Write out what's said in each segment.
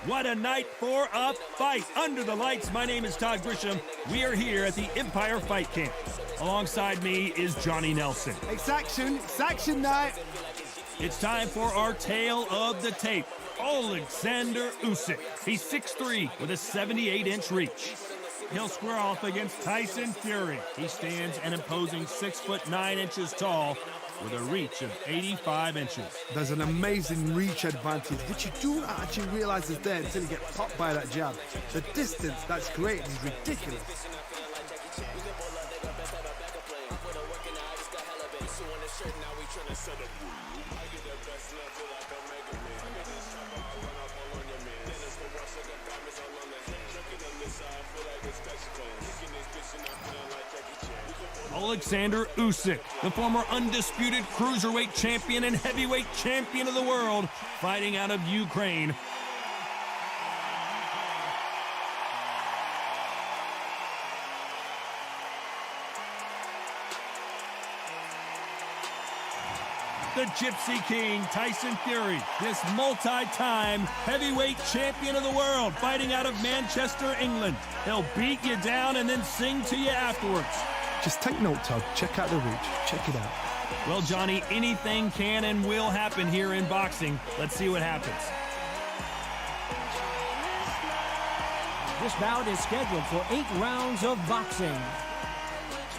What a night for a fight. Under the lights, my name is Todd Grisham. We are here at the Empire Fight Camp. Alongside me is Johnny Nelson. It's action night. It's time for our tale of the tape. Alexander Usyk. He's 6'3" with a 78-inch reach. He'll square off against Tyson Fury. He stands an imposing 6'9" tall with a reach of 85 inches. There's an amazing reach advantage, which you do not actually realize is there until you get popped by that jab. The distance that's created is ridiculous. Alexander Usyk, the former undisputed cruiserweight champion and heavyweight champion of the world, fighting out of Ukraine. The Gypsy King, Tyson Fury, this multi-time heavyweight champion of the world, fighting out of Manchester, England. He'll beat you down and then sing to you afterwards. Just take note, Todd. Check out the reach. Check it out. Well, Johnny, anything can and will happen here in boxing. Let's see what happens. This bout is scheduled for 8 rounds of boxing.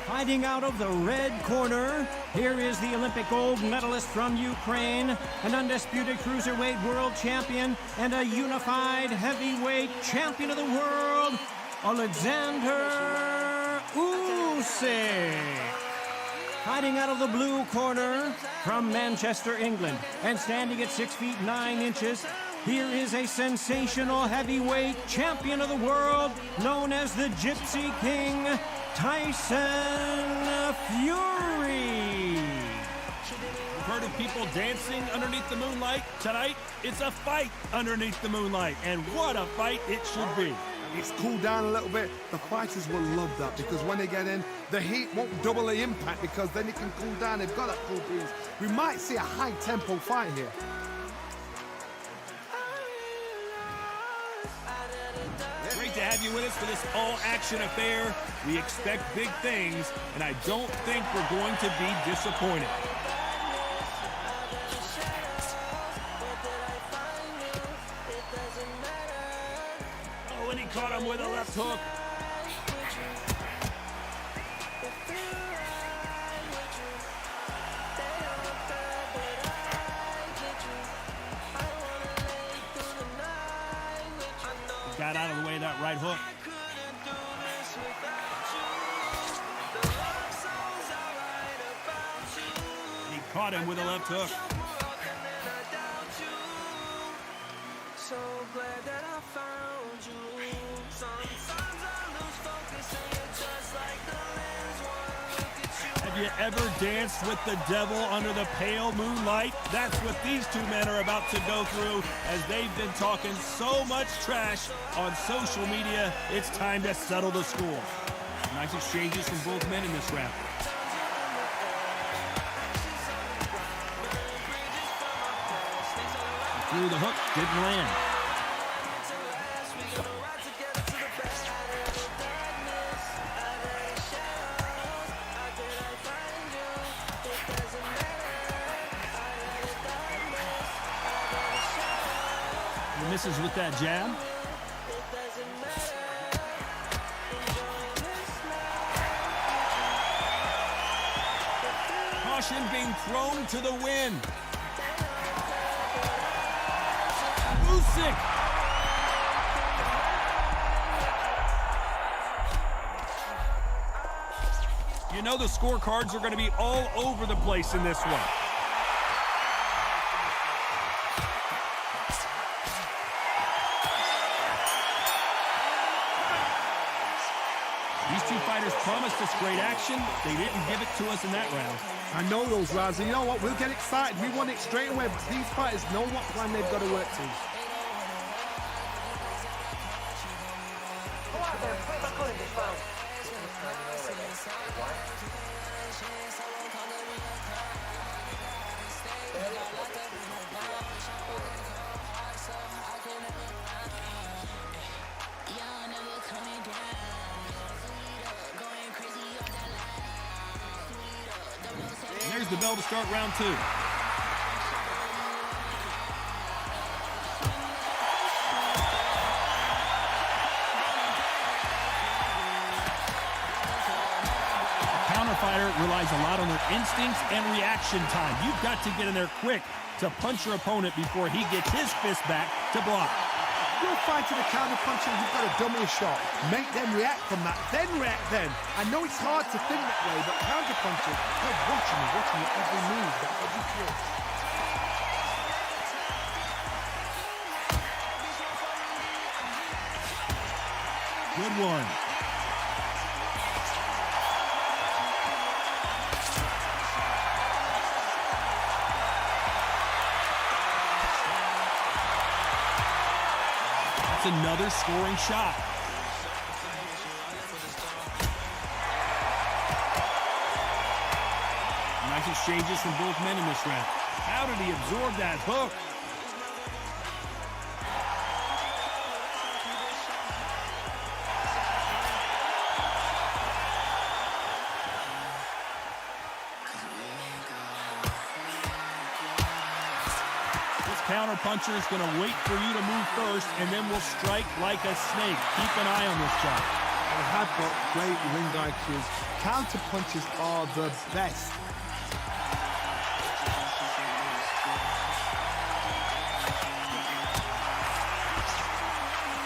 Fighting out of the red corner, here is the Olympic gold medalist from Ukraine, an undisputed cruiserweight world champion, and a unified heavyweight champion of the world, Alexander Usyk. Fighting out of the blue corner from Manchester, England, and standing at 6'9", here is a sensational heavyweight champion of the world, known as the Gypsy King, Tyson Fury. We've heard of people dancing underneath the moonlight. Tonight, it's a fight underneath the moonlight, and what a fight it should be. It's cooled down a little bit. The fighters will love that because when they get in, the heat won't double the impact because then it can cool down. They've got that cool breeze. We might see a high-tempo fight here. Great to have you with us for this all-action affair. We expect big things, and I don't think we're going to be disappointed. Oh, and he caught him with a left hook. Got out of the way of that right hook. And he caught him with a left hook. So glad that I found you. Sometimes I lose focus and you're just like the lens. One look at you. Have you ever danced with the devil under the pale moonlight? That's what these two men are about to go through as they've been talking so much trash on social media. It's time to settle the score. Nice exchanges from both men in this round. Threw the hook, didn't land. He misses with that jab. Caution being thrown to the wind. Usyk. You know the scorecards are going to be all over the place in this one. These two fighters promised us great action. They didn't give it to us in that round. I know those rounds, and you know what? We'll get excited. We want it straight away. But these fighters know what plan they've got to work to. rings the bell to start round 2. Fighter relies a lot on their instincts and reaction time. You've got to get in there quick to punch your opponent before he gets his fist back to block. You'll find to the counter puncher, you've got to dummy a shot. Make them react from that, then react then. I know it's hard to think that way, but counter punchers, they're watching your every move, that every twist. Good one. Another scoring shot. Nice exchanges from both men in this round. How did he absorb that hook? Counter puncher is going to wait for you to move first and then will strike like a snake. Keep an eye on this guy. They have got great ring IQs. Counter punchers are the best.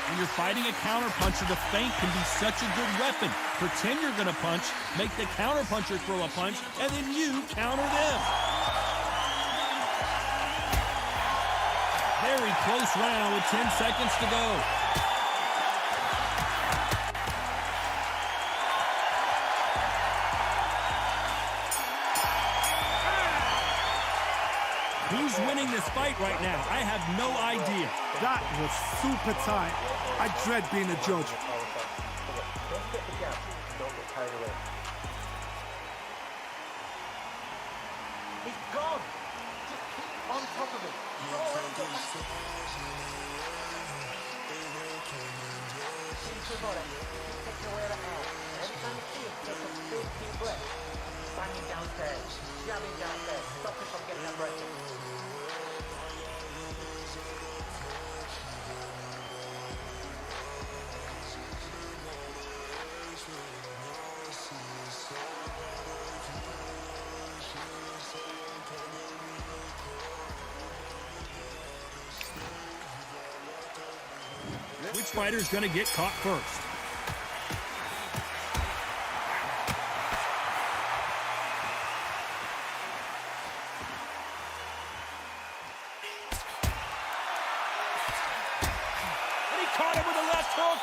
When you're fighting a counter puncher, the feint can be such a good weapon. Pretend you're going to punch, make the counter puncher throw a punch, and then you counter them. Very close round with 10 seconds to go. Who's winning this fight right now? I have no idea. That was super tight. I dread being a judge. He's gone. Just keep on top of him. Banging downstairs, jabbing downstairs, stop him from getting that break. Which fighter's going to get caught first? And he caught him with a left hook.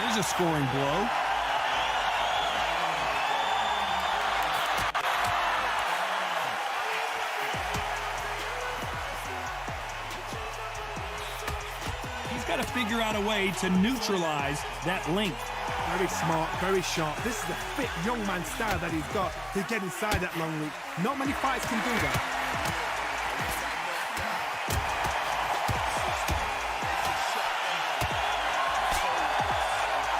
There's a scoring blow. Got to figure out a way to neutralize that length. Very smart, very sharp. This is the fit young man style that he's got to get inside that long reach. Not many fighters can do that.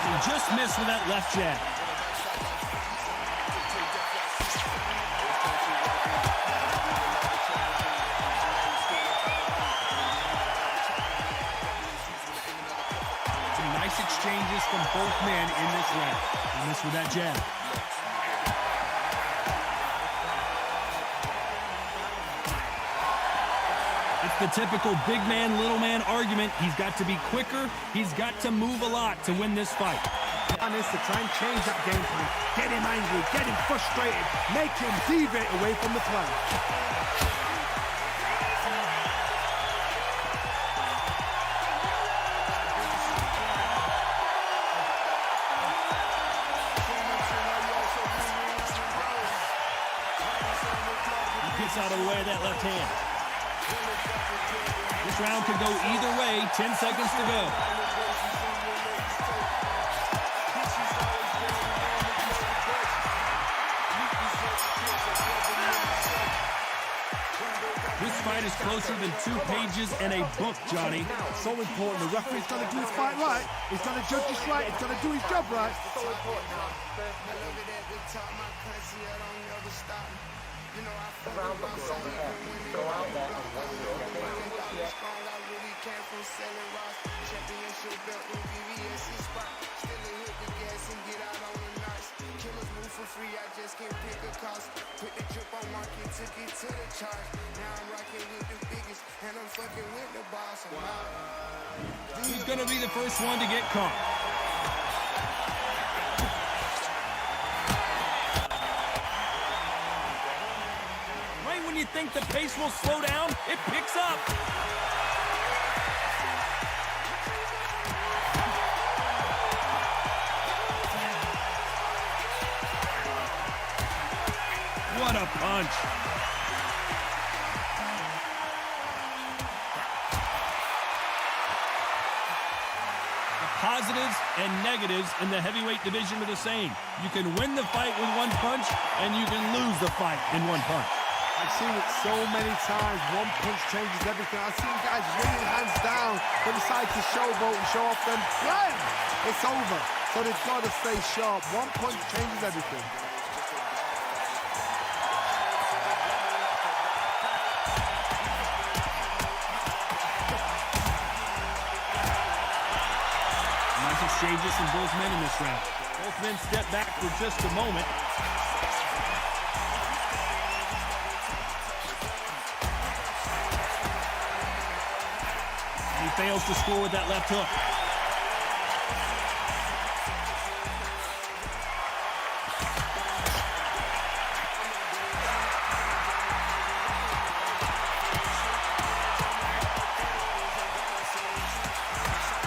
He just missed with that left jab. Exchanges from both men in this round. He missed with that jab. It's the typical big man, little man argument. He's got to be quicker. He's got to move a lot to win this fight. And is to try and change that game plan. Get him angry, get him frustrated, make him deviate away from the plan. Out of the way of that left hand. This round could go either way. 10 seconds to go. This fight is closer than 2 pages in a book, Johnny. So important. The referee's got to do his fight right. He's got to judge this right. He's got to do his job right. So important now. The round looks good on the air. Go out there and win it. He's going to be the first one to get caught. Right when you think the pace will slow down, it picks up. What a punch. The positives and negatives in the heavyweight division are the same. You can win the fight with one punch, and you can lose the fight in one punch. I've seen it so many times. One punch changes everything. I've seen guys wringing hands down, but decide to showboat and show off them. Blam! It's over. So they've got to stay sharp. One punch changes everything. Nice exchanges from both men in this round. Both men step back for just a moment. He fails to score with that left hook.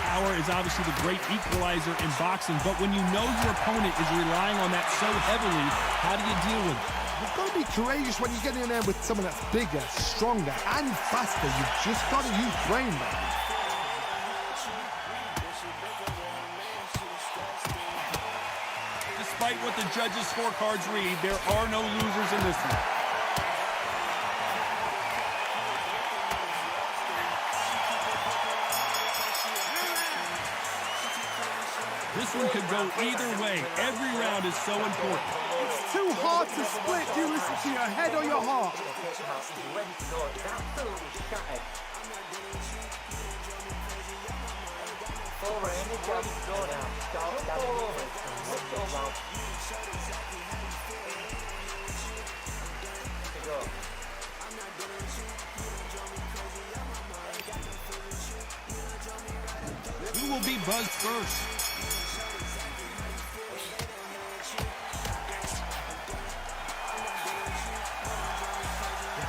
Power is obviously the great equalizer in boxing, but when you know your opponent is relying on that so heavily, how do you deal with it? You've got to be courageous when you get in there with someone that's bigger, stronger, and faster. You've just got to use brain there. Despite what the judges' scorecards read, there are no losers in this one. This one could go either way. Every round is so important. It's too hard to split. Do you listen to your head or your heart? Who will be buzzed first?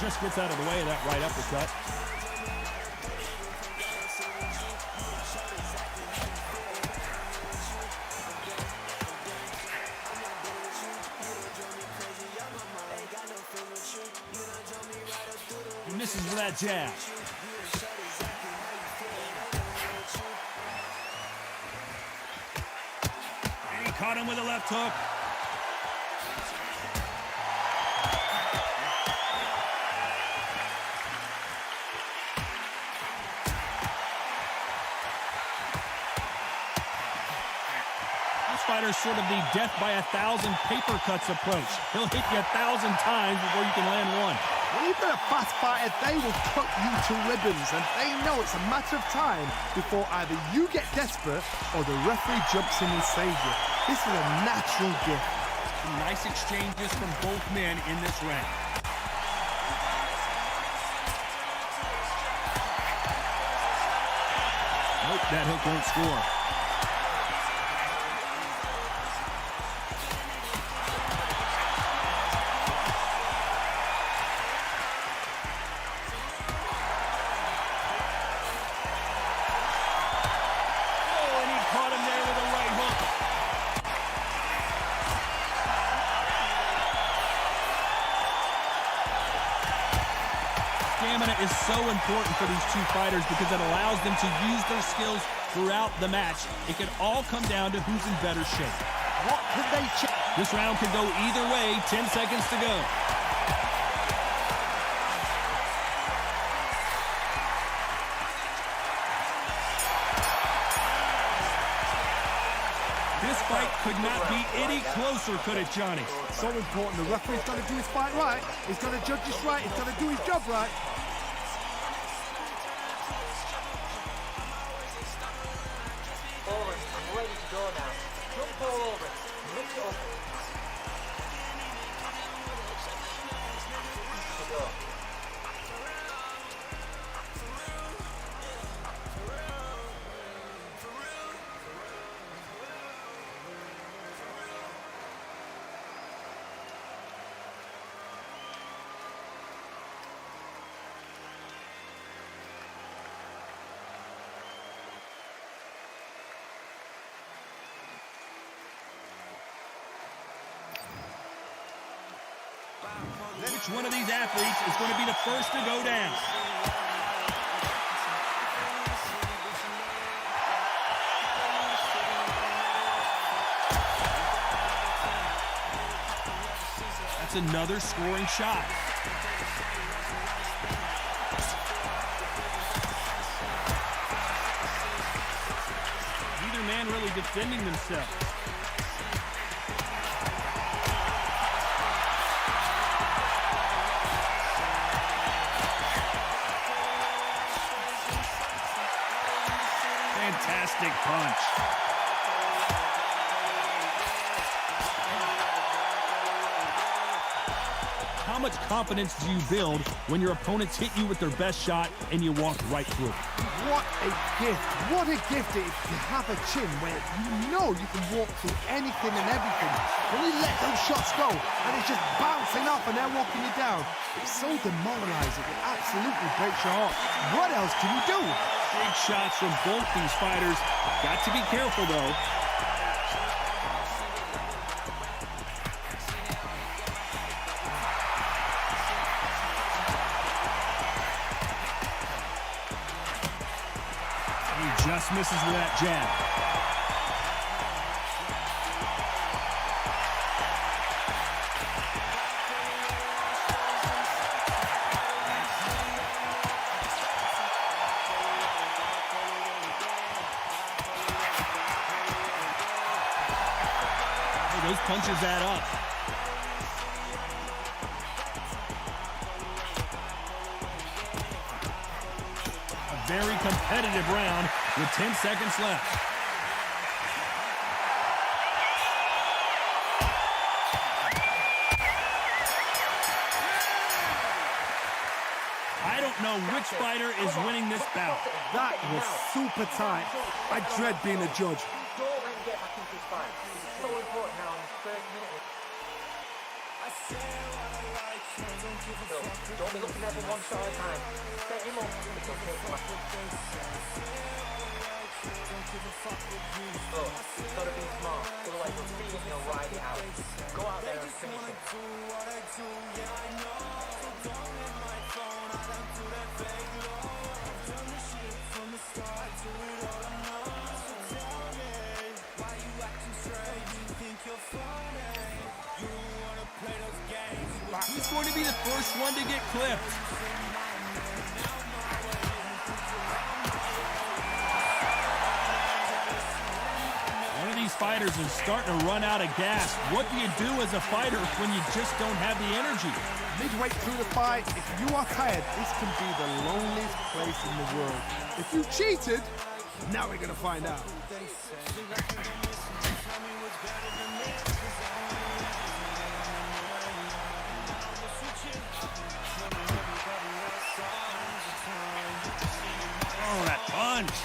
Just gets out of the way of that right uppercut. He misses with that jab. And he caught him with a left hook. Fighter's sort of the death by 1,000 paper cuts approach. He'll hit you 1,000 times before you can land one. When you've got a fast fighter, they will cut you to ribbons, and they know it's a matter of time before either you get desperate or the referee jumps in and saves you. This is a natural gift. Nice exchanges from both men in this round. Nope, that hook won't score. Stamina is so important for these two fighters because it allows them to use their skills throughout the match. It can all come down to who's in better shape. What could they check? This round could go either way. 10 seconds to go. fight could not be any closer, could it, Johnny? So important. The referee's got to do his fight right. He's got to judge this right. He's got to do his job right. Forward, I'm ready to go now. Jump all over it. Mix it up. To go. Which one of these athletes is going to be the first to go down? That's another scoring shot. Neither man really defending themselves. Fantastic punch. How much confidence do you build when your opponents hit you with their best shot and you walk right through it? What a gift. What a gift it is to have a chin where you know you can walk through anything and everything. When you let those shots go and it's just bouncing off and they're walking you down, it's so demoralizing. It absolutely breaks your heart. What else can you do? Big shots from both these fighters. Got to be careful, though. He just misses with that jab. Those punches add up. A very competitive round with 10 seconds left. I don't know which fighter is winning this bout. That was super tight. I dread being a judge. Don't let him get back into his fight. It's so important now in this first minute. So, don't be looking at him one shot at a time. Set him up because he'll take him back. So, you've got to be smart. Otherwise you'll see him and he'll ride it out. Go out there and finish him. Who's going to be the first one to get clipped? One of these fighters is starting to run out of gas. What do you do as a fighter when you just don't have the energy? Midway through the fight, if you are tired, this can be the loneliest place in the world. If you cheated, now we're going to find out. Oh, that punch.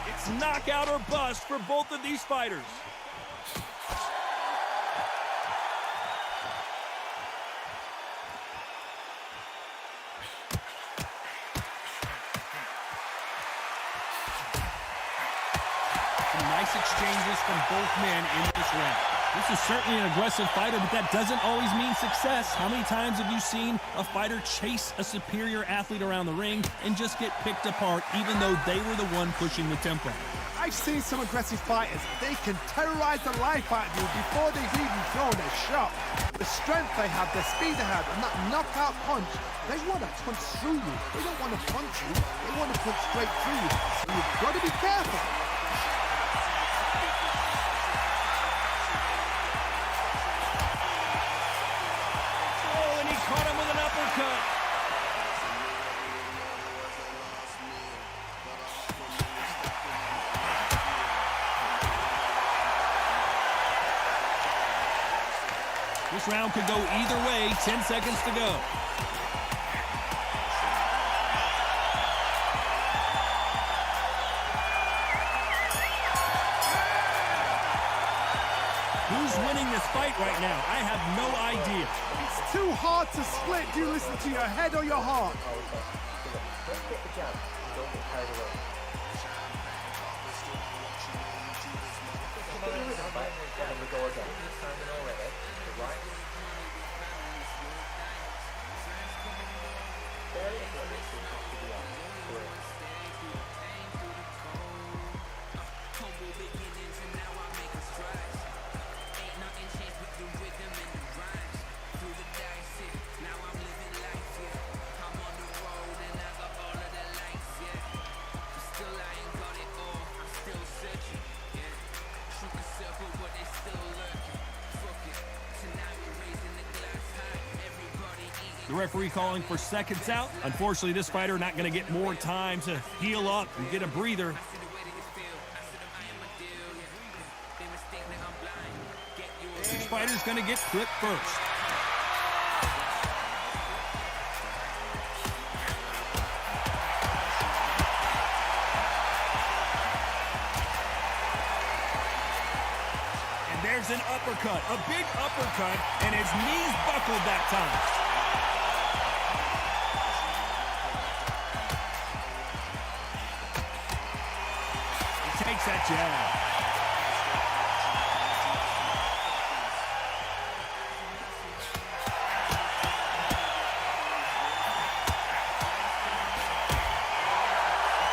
It's knockout or bust for both of these fighters. Some nice exchanges from both men in this round. This is certainly an aggressive fighter, but that doesn't always mean success. How many times have you seen a fighter chase a superior athlete around the ring and just get picked apart even though they were the one pushing the tempo? I I've seen some aggressive fighters. They can terrorize the life out of you before they've even thrown a shot. The strength they have, the speed they have, and that knockout punch, they want to punch through you. They don't want to punch you. They want to punch straight through you. So you've got to be careful. Oh, and he caught him with an uppercut. This round could go either way. 10 seconds to go. Who's winning this fight right now? I have no idea. It's too hard to split. Do you listen to your head or your heart? Let's get the jab. Don't get carried away. Continue with the fight, and then we go again. This time and already. The right. Very aggressive to the arm. Great. The referee calling for seconds out. Unfortunately, this fighter not going to get more time to heal up and get a breather. This fighter's going to get clipped first. And there's an uppercut, a big uppercut, and his knees buckled that time. Takes that jab.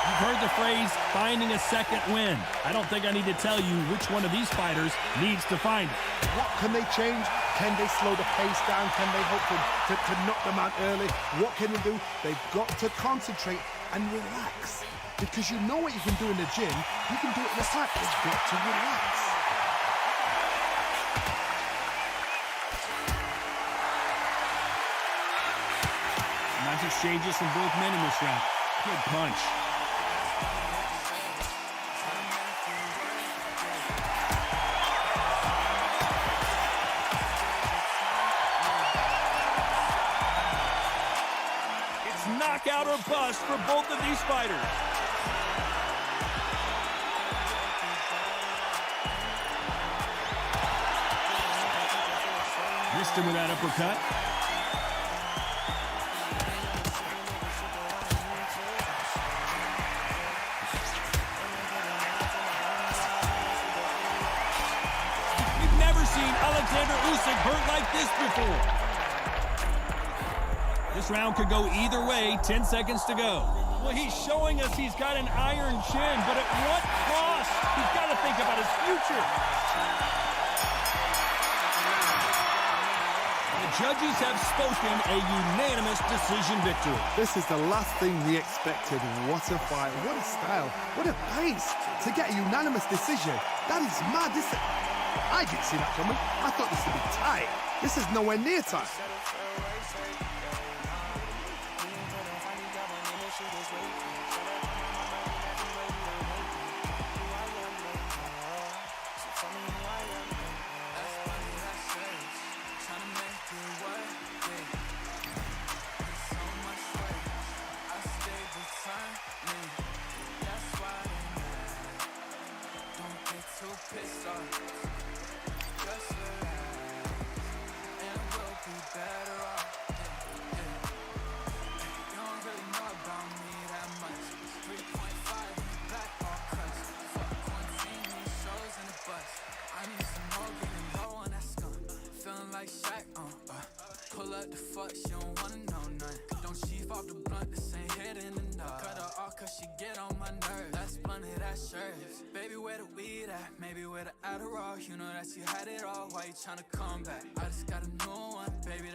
You've heard the phrase, finding a second win. I don't think I need to tell you which one of these fighters needs to find it. What can they change? Can they slow the pace down? Can they hope to knock them out early? What can they do? They've got to concentrate and relax. Because you know what you can do in the gym, you can do it in the fight. You've got to relax. Nice exchanges from both men in this round. Good punch. It's knockout or bust for both of these fighters. Missed him with that uppercut. We've never seen Alexander Usyk hurt like this before. This round could go either way. 10 seconds to go. Well, he's showing us he's got an iron chin, but at what cost? He's got to think about his future. Judges have spoken, a unanimous decision victory. This is the last thing we expected. What a fight, what a style, what a pace to get a unanimous decision. That is mad. I didn't see that coming. I thought this would be tight. This is nowhere near tight. Pull up the fuck, she don't wanna know nothing. Don't sheaf off the blunt, this ain't hitting enough. Cut her off cause she get on my nerves. That's blunt, hit that shirt. Baby, where the weed at, maybe where the Adderall. You know that you had it all, why you tryna come back? I just got a new one, baby.